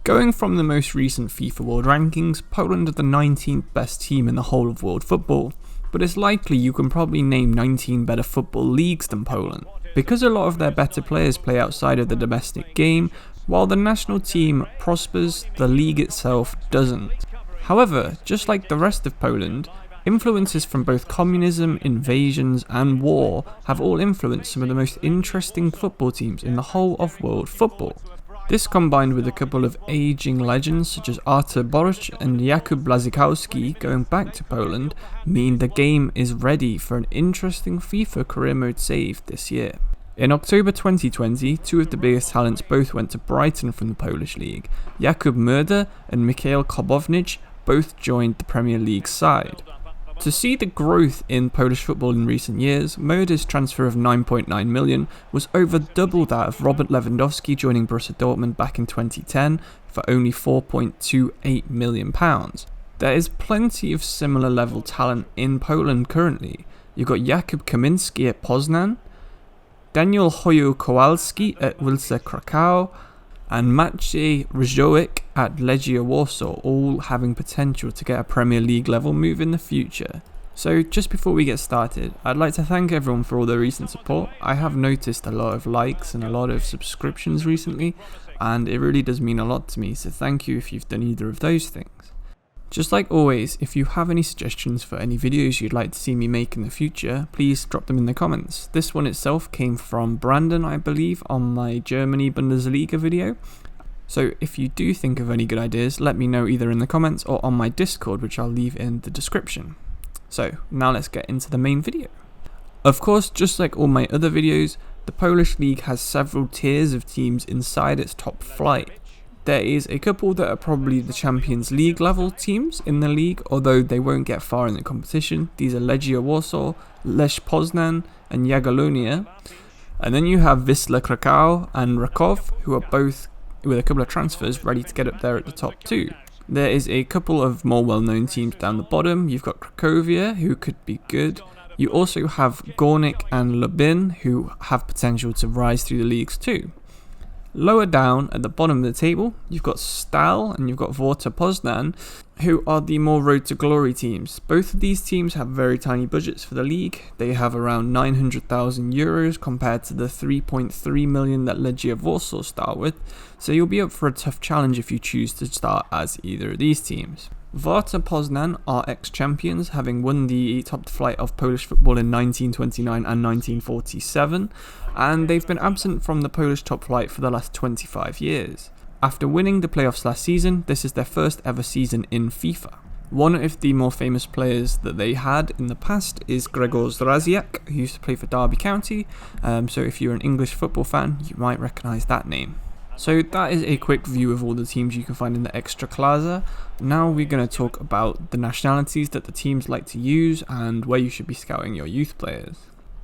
Going from the most recent FIFA World Rankings, Poland are the 19th best team in the whole of world football, but it's likely you can probably name 19 better football leagues than Poland. Because a lot of their better players play outside of the domestic game, while the national team prospers, the league itself doesn't. However, just like the rest of Poland, influences from both communism, invasions and war have all influenced some of the most interesting football teams in the whole of world football. This combined with a couple of ageing legends such as Artur Boruc and Jakub Błaszczykowski going back to Poland mean the game is ready for an interesting FIFA career mode save this year. In October 2020, two of the biggest talents both went to Brighton from the Polish league. Jakub Murda and Mikhail Kobownicz both joined the Premier League side. To see the growth in Polish football in recent years, Murda's transfer of 9.9 million was over double that of Robert Lewandowski joining Borussia Dortmund back in 2010 for only £4.28 million. There is plenty of similar level talent in Poland currently. You've got Jakub Kaminski at Poznań, Daniel Hoyu Kowalski at Wisła Kraków, and Maciej Ryżowiak at Legia Warsaw, all having potential to get a Premier League level move in the future. So just before we get started, I'd like to thank everyone for all their recent support. I have noticed a lot of likes and a lot of subscriptions recently, and it really does mean a lot to me, so thank you if you've done either of those things. Just like always, if you have any suggestions for any videos you'd like to see me make in the future, please drop them in the comments. This one itself came from Brandon, I believe, on my Germany Bundesliga video. So if you do think of any good ideas, let me know either in the comments or on my Discord, which I'll leave in the description. So now let's get into the main video. Of course, just like all my other videos, the Polish league has several tiers of teams inside its top flight. There is a couple that are probably the Champions League level teams in the league, although they won't get far in the competition. These are Legia Warsaw, Lech Poznań and Jagiellonia. And then you have Wisła Kraków and Kraków, who are both with a couple of transfers ready to get up there at the top too. There is a couple of more well-known teams down the bottom. You've got Cracovia, who could be good. You also have Górnik and Lublin, who have potential to rise through the leagues too. Lower down at the bottom of the table, you've got Stal and you've got Warta Poznań, who are the more road to glory teams. Both of these teams have very tiny budgets for the league. They have around 900,000 euros compared to the 3.3 million that Legia Warsaw start with, so you'll be up for a tough challenge if you choose to start as either of these teams. Warta Poznań are ex-champions, having won the top flight of Polish football in 1929 and 1947, and they've been absent from the Polish top flight for the last 25 years. After winning the playoffs last season, this is their first ever season in FIFA. One of the more famous players that they had in the past is Grzegorz Raziak, who used to play for Derby County, so if you're an English football fan, you might recognise that name. So that is a quick view of all the teams you can find in the Ekstraklasa. Now we're going to talk about the nationalities that the teams like to use and where you should be scouting your youth players.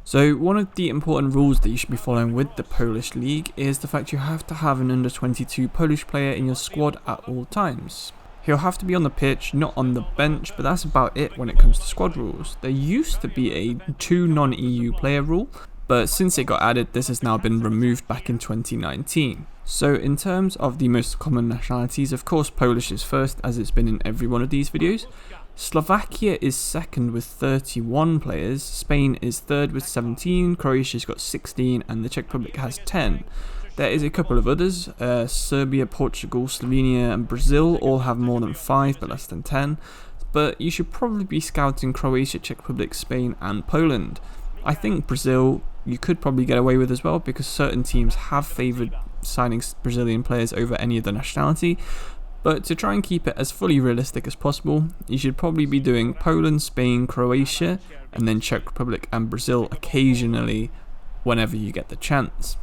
So one of the important rules that you should be following with the Polish league is the fact you have to have an under 22 Polish player in your squad at all times. He'll have to be on the pitch, not on the bench, but that's about it when it comes to squad rules. There used to be a 2 non-EU player rule, but since it got added, this has now been removed back in 2019. So in terms of the most common nationalities, of course Polish is first, as it's been in every one of these videos. Slovakia is second with 31 players, Spain is third with 17, Croatia's got 16 and the Czech Republic has 10. There is a couple of others, Serbia, Portugal, Slovenia and Brazil all have more than 5 but less than 10. But you should probably be scouting Croatia, Czech Republic, Spain and Poland. I think Brazil you could probably get away with as well because certain teams have favoured signing Brazilian players over any other nationality. But to try and keep it as fully realistic as possible, you should probably be doing Poland, Spain, Croatia, and then Czech Republic and Brazil occasionally whenever you get the chance.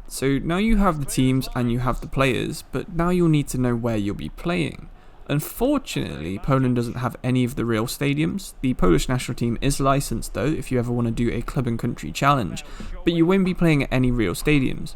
So now you have the teams and you have the players, but now you'll need to know where you'll be playing. Unfortunately, Poland doesn't have any of the real stadiums. The Polish national team is licensed though if you ever want to do a club and country challenge, but you won't be playing at any real stadiums.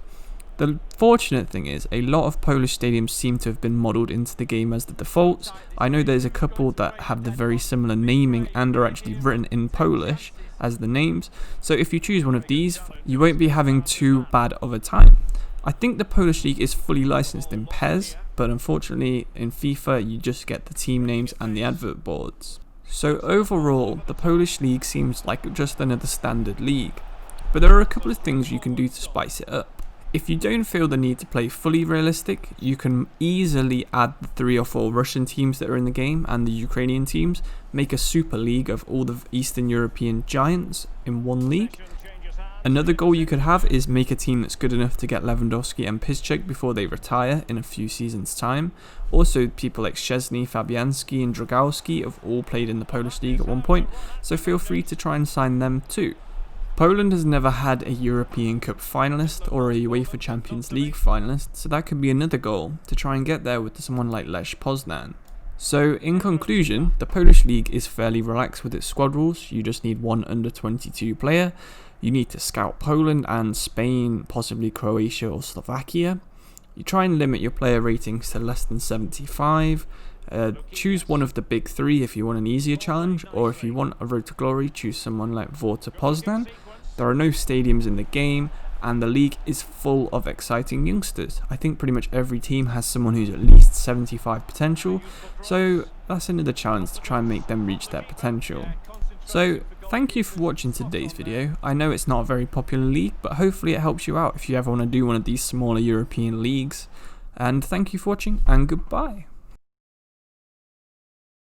The fortunate thing is, a lot of Polish stadiums seem to have been modelled into the game as the defaults. I know there's a couple that have the very similar naming and are actually written in Polish as the names, so if you choose one of these, you won't be having too bad of a time. I think the Polish league is fully licensed in PES, but unfortunately in FIFA you just get the team names and the advert boards. So overall, the Polish league seems like just another standard league, but there are a couple of things you can do to spice it up. If you don't feel the need to play fully realistic, you can easily add the 3 or 4 Russian teams that are in the game and the Ukrainian teams, make a super league of all the Eastern European giants in one league. Another goal you could have is make a team that's good enough to get Lewandowski and Piszczek before they retire in a few seasons' time. Also, people like Szczesny, Fabianski and Dragowski have all played in the Polish league at one point, so feel free to try and sign them too. Poland has never had a European Cup finalist or a UEFA Champions League finalist, so that could be another goal, to try and get there with someone like Lech Poznań. So in conclusion, the Polish league is fairly relaxed with its squad rules. You just need one under 22 player, you need to scout Poland and Spain, possibly Croatia or Slovakia. You try and limit your player ratings to less than 75. Choose one of the big 3 if you want an easier challenge, or if you want a road to glory, choose someone like Warta Poznań. There are no stadiums in the game, and the league is full of exciting youngsters. I think pretty much every team has someone who's at least 75 potential, so that's another challenge to try and make them reach their potential. So thank you for watching today's video. I know it's not a very popular league, but hopefully it helps you out if you ever want to do one of these smaller European leagues. And thank you for watching, and goodbye.